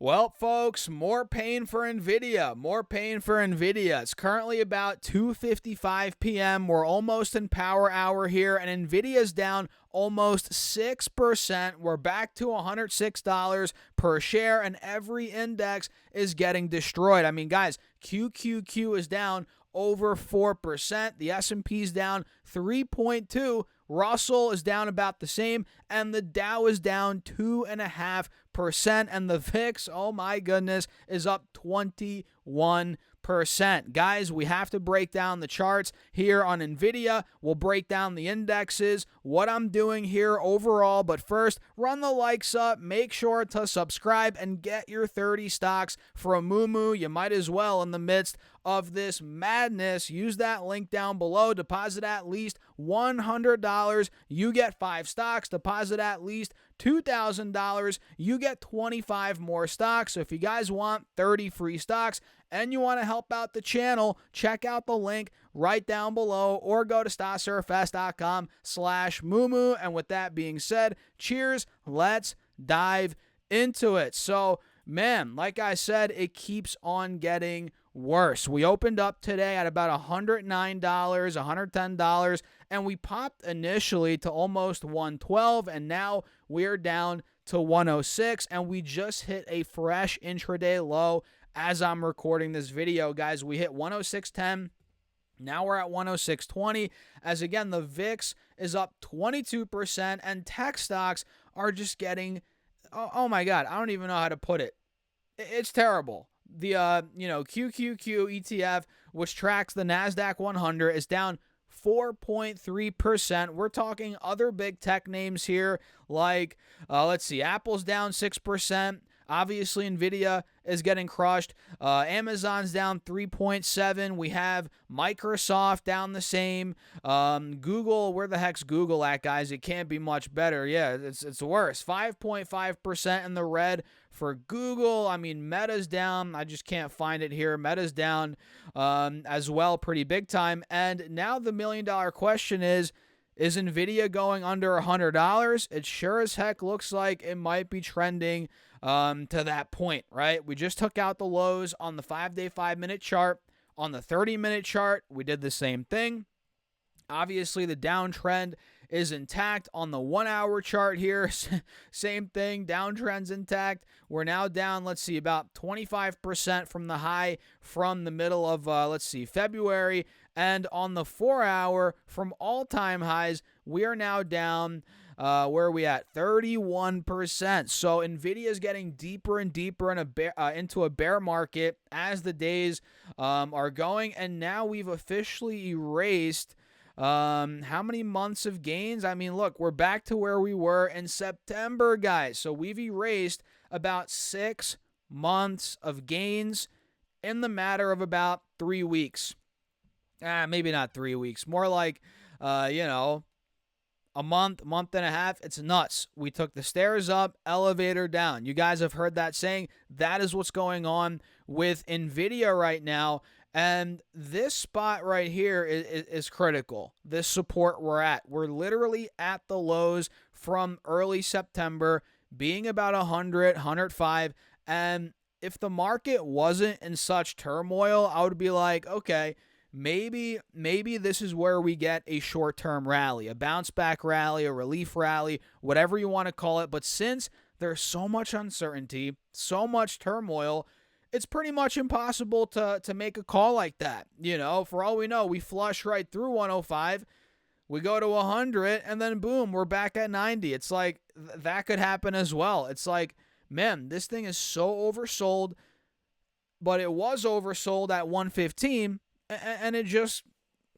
Well, folks, more pain for Nvidia. More pain for Nvidia. It's currently about 2:55 p.m. We're almost in power hour here, and Nvidia's down almost 6%. We're back to $106 per share, and every index is getting destroyed. I mean, guys, QQQ is down over 4%. The S&P is down 3.2%. Russell is down about the same, and the Dow is down 2.5%, and the VIX, oh my goodness, is up 21%. Guys, we have to break down the charts here on Nvidia. We'll break down the indexes, what I'm doing here overall, but first, run the likes up, make sure to subscribe, and get your 30 stocks from Moo. You might as well, in the midst of this madness, use that link down below. Deposit at least $100, you get 5 stocks. Deposit at least $2,000, you get 25 more stocks. So if you guys want 30 free stocks and you want to help out the channel, check out the link right down below or go to stocks.com/moo. And with that being said, cheers, let's dive into it. So, man, like I said, it keeps on getting worse. We opened up today at about $109, $110, and we popped initially to almost 112, and now we're down to 106, and we just hit a fresh intraday low as I'm recording this video, guys. We hit 106.10. Now we're at 106.20, as again, the VIX is up 22%, and tech stocks are just getting, oh my God, I don't even know how to put it. It's terrible. The QQQ ETF, which tracks the NASDAQ 100, is down 4.3%. We're talking other big tech names here, like, let's see, Apple's down 6%. Obviously, Nvidia is getting crushed. Amazon's down 3.7%. We have Microsoft down the same. Google, where the heck's Google at, guys? It can't be much better. Yeah, it's worse. 5.5% in the red for Google. I mean, Meta's down. I just can't find it here. Meta's down as well, pretty big time. And now the million-dollar question is Nvidia going under $100? It sure as heck looks like it might be trending to that point, right? We just took out the lows on the 5-day, 5-minute chart. On the 30-minute chart, we did the same thing. Obviously, the downtrend is intact. On the 1-hour chart here, same thing, downtrend's intact. We're now down, let's see, about 25% from the high from the middle of, February. And on the 4-hour, from all-time highs, we are now down, where are we at? 31%. So Nvidia is getting deeper and deeper into a bear market as the days are going. And now we've officially erased how many months of gains? I mean, look, we're back to where we were in September, guys. So we've erased about 6 months of gains in the matter of about 3 weeks. Maybe not 3 weeks. More like, a month and a half. It's nuts. We took the stairs up, elevator down. You guys have heard that saying. That is what's going on with Nvidia right now. And this spot right here is critical. This support we're at. We're literally at the lows from early September, being about 100, 105. And if the market wasn't in such turmoil, I would be like, okay, maybe this is where we get a short-term rally, a bounce-back rally, a relief rally, whatever you want to call it. But since there's so much uncertainty, so much turmoil, it's pretty much impossible to make a call like that. You know, for all we know, we flush right through 105, we go to 100, and then boom, we're back at 90. It's like that could happen as well. It's like, man, this thing is so oversold, but it was oversold at 115, and it just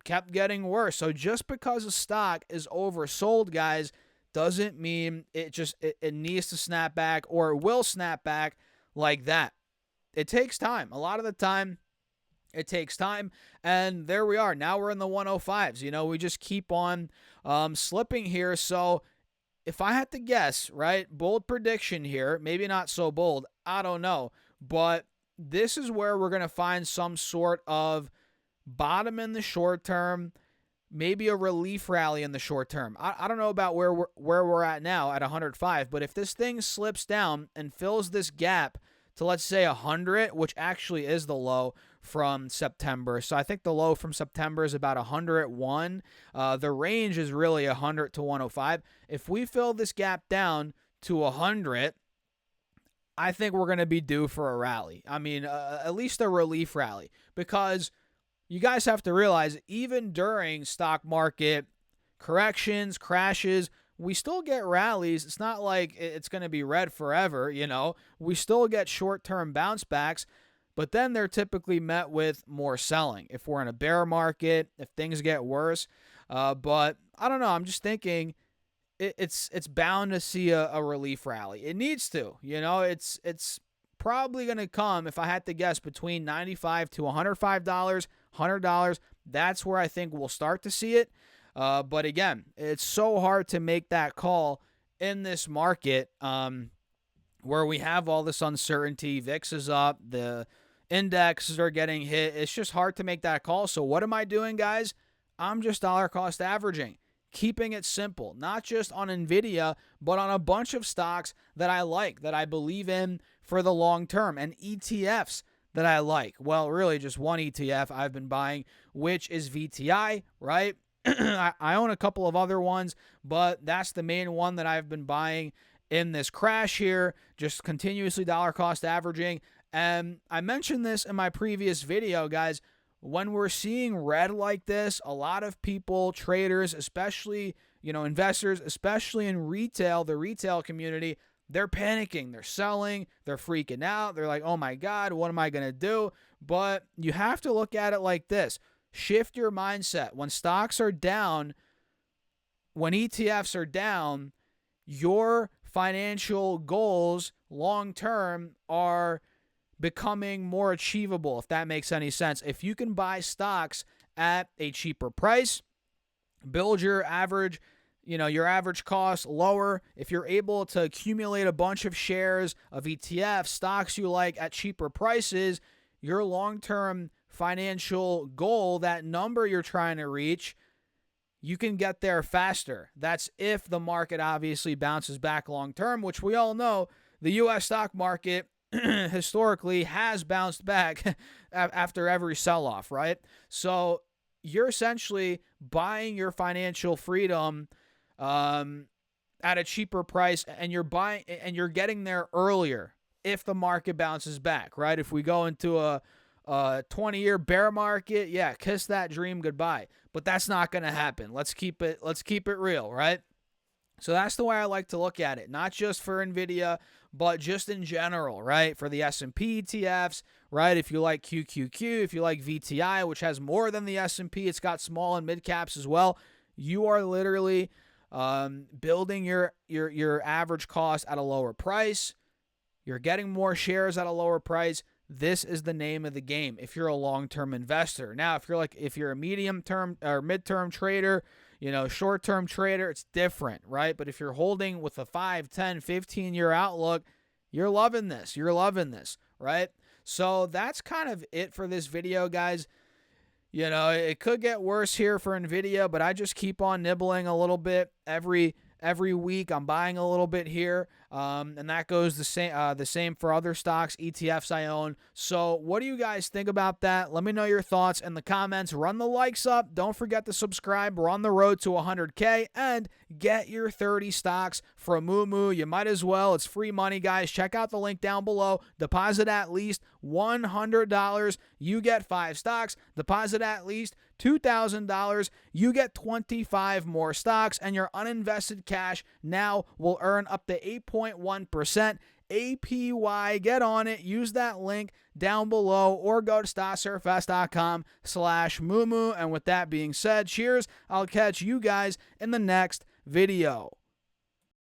kept getting worse. So just because a stock is oversold, guys, doesn't mean it needs to snap back or it will snap back like that. It takes time. A lot of the time, it takes time. And there we are. Now we're in the 105s. You know, we just keep on slipping here. So if I had to guess, right, bold prediction here, maybe not so bold, I don't know. But this is where we're going to find some sort of bottom in the short term, maybe a relief rally in the short term. I don't know about where we're at now at 105, but if this thing slips down and fills this gap to, let's say, 100, which actually is the low from September. So I think the low from September is about 101. The range is really 100 to 105. If we fill this gap down to 100, I think we're going to be due for a rally. I mean, at least a relief rally, because you guys have to realize, even during stock market corrections, crashes, we still get rallies. It's not like it's going to be red forever, you know. We still get short-term bounce backs, but then they're typically met with more selling if we're in a bear market, if things get worse. But I don't know. I'm just thinking it's bound to see a relief rally. It needs to, you know. It's probably going to come, if I had to guess, between $95 to $105, $100. That's where I think we'll start to see it. But again, it's so hard to make that call in this market where we have all this uncertainty. VIX is up. The indexes are getting hit. It's just hard to make that call. So what am I doing, guys? I'm just dollar cost averaging, keeping it simple, not just on Nvidia, but on a bunch of stocks that I like, that I believe in for the long term, and ETFs that I like. Well, really just one ETF I've been buying, which is VTI, right? I own a couple of other ones, but that's the main one that I've been buying in this crash here, just continuously dollar cost averaging. And I mentioned this in my previous video, guys. When we're seeing red like this, a lot of people, traders, especially, you know, investors, especially in retail, the retail community, they're panicking, they're selling, they're freaking out. They're like, oh my God, what am I going to do? But you have to look at it like this. Shift your mindset. When stocks are down, when ETFs are down, your financial goals long term are becoming more achievable, if that makes any sense. If you can buy stocks at a cheaper price, build your average, you know, your average cost lower. If you're able to accumulate a bunch of shares of ETFs, stocks you like at cheaper prices, your long-term financial goal, that number you're trying to reach, you can get there faster. That's if the market obviously bounces back long term, which we all know the U.S. stock market historically has bounced back after every sell-off, right? So you're essentially buying your financial freedom at a cheaper price, and you're getting there earlier if the market bounces back, right? If we go into a 20-year bear market, yeah, kiss that dream goodbye. But that's not going to happen. Let's keep it real, right? So that's the way I like to look at it, not just for Nvidia, but just in general, right? For the S&P ETFs, right? If you like QQQ, if you like VTI, which has more than the S&P, it's got small and mid caps as well. You are literally building your average cost at a lower price. You're getting more shares at a lower price. This is the name of the game if you're a long-term investor. Now, if you're a medium-term or mid-term trader, you know, short-term trader, it's different, right? But if you're holding with a 5, 10, 15-year outlook, you're loving this. You're loving this, right? So that's kind of it for this video, guys. You know, it could get worse here for Nvidia, but I just keep on nibbling a little bit every week. I'm buying a little bit here, and that goes the same for other stocks, ETFs I own. So what do you guys think about that? Let me know your thoughts in the comments. Run the likes up. Don't forget to subscribe. We're on the road to 100K, and get your 30 stocks from Moo. You might as well. It's free money, guys. Check out the link down below. Deposit at least $100. You get 5 stocks. Deposit at least $2,000, you get 25 more stocks, and your uninvested cash now will earn up to 8.1% APY. Get on it. Use that link down below, or go to stocksurfs.com/moo. And with that being said, cheers. I'll catch you guys in the next video.